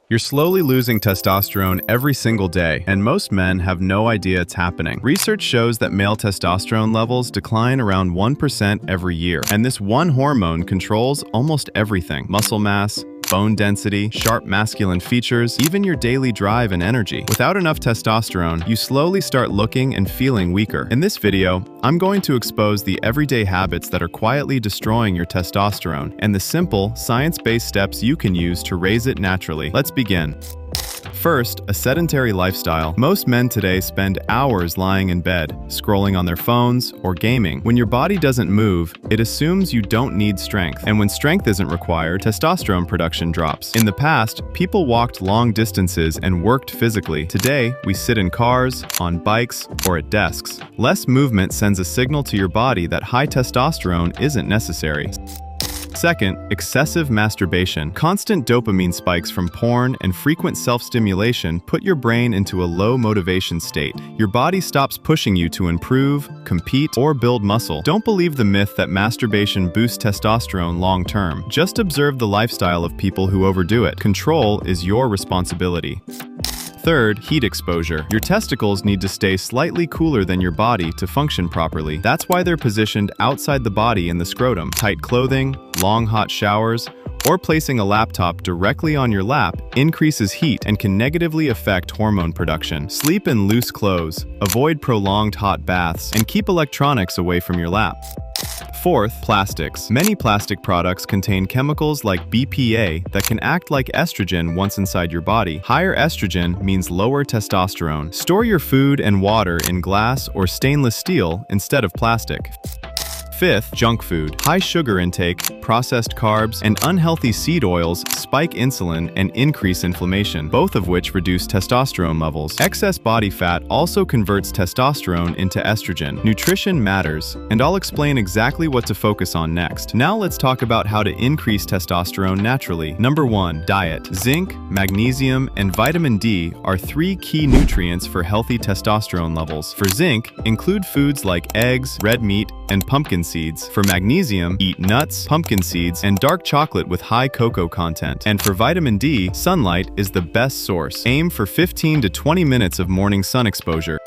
You're slowly losing testosterone every single day, and most men have no idea it's happening. Research shows that male testosterone levels decline around 1% every year, and this one hormone controls almost everything: muscle mass, bone density, sharp masculine features, even your daily drive and energy. Without enough testosterone, you slowly start looking and feeling weaker. In this video, I'm going to expose the everyday habits that are quietly destroying your testosterone and the simple, science-based steps you can use to raise it naturally. Let's begin. First, a sedentary lifestyle. Most men today spend hours lying in bed, scrolling on their phones, or gaming. When your body doesn't move, it assumes you don't need strength. And when strength isn't required, testosterone production drops. In the past, people walked long distances and worked physically. Today, we sit in cars, on bikes, or at desks. Less movement sends a signal to your body that high testosterone isn't necessary. Second, excessive masturbation. Constant dopamine spikes from porn and frequent self-stimulation put your brain into a low motivation state. Your body stops pushing you to improve, compete, or build muscle. Don't believe the myth that masturbation boosts testosterone long-term. Just observe the lifestyle of people who overdo it. Control is your responsibility. Third, heat exposure. Your testicles need to stay slightly cooler than your body to function properly. That's why they're positioned outside the body in the scrotum. Tight clothing, long hot showers, or placing a laptop directly on your lap increases heat and can negatively affect hormone production. Sleep in loose clothes, avoid prolonged hot baths, and keep electronics away from your lap. Fourth, plastics. Many plastic products contain chemicals like BPA that can act like estrogen once inside your body. Higher estrogen means lower testosterone. Store your food and water in glass or stainless steel instead of plastic. Fifth, junk food. High sugar intake, processed carbs, and unhealthy seed oils spike insulin and increase inflammation, both of which reduce testosterone levels. Excess body fat also converts testosterone into estrogen. Nutrition matters, and I'll explain exactly what to focus on next. Now let's talk about how to increase testosterone naturally. Number 1, diet. Zinc, magnesium, and vitamin D are 3 key nutrients for healthy testosterone levels. For zinc, include foods like eggs, red meat, and pumpkin seeds. For magnesium, eat nuts, pumpkin seeds, and dark chocolate with high cocoa content. And for vitamin D, sunlight is the best source. Aim for 15 to 20 minutes of morning sun exposure.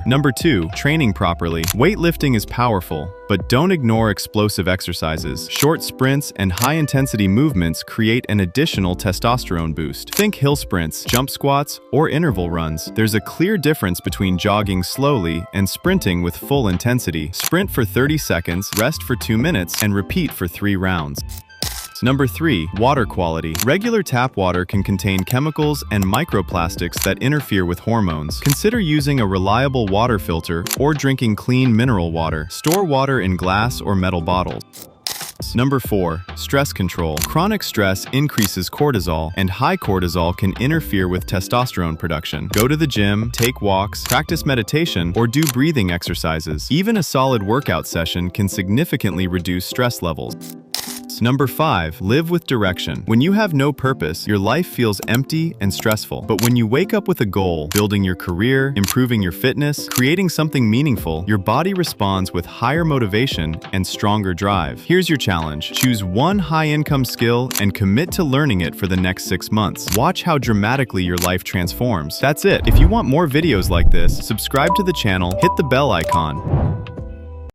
Number 2, training properly. Weightlifting is powerful, but don't ignore explosive exercises. Short sprints and high-intensity movements create an additional testosterone boost. Think hill sprints, jump squats, or interval runs. There's a clear difference between jogging slowly and sprinting with full intensity. Sprint for 30 seconds, rest for 2 minutes, and repeat for 3 rounds. Number 3, water quality. Regular tap water can contain chemicals and microplastics that interfere with hormones. Consider using a reliable water filter or drinking clean mineral water. Store water in glass or metal bottles. Number 4, stress control. Chronic stress increases cortisol, and high cortisol can interfere with testosterone production. Go to the gym, take walks, practice meditation, or do breathing exercises. Even a solid workout session can significantly reduce stress levels. Number 5, live with direction. When you have no purpose, your life feels empty and stressful. But when you wake up with a goal, building your career, improving your fitness, creating something meaningful, your body responds with higher motivation and stronger drive. Here's your challenge. Choose one high-income skill and commit to learning it for the next 6 months. Watch how dramatically your life transforms. That's it. If you want more videos like this, subscribe to the channel, hit the bell icon.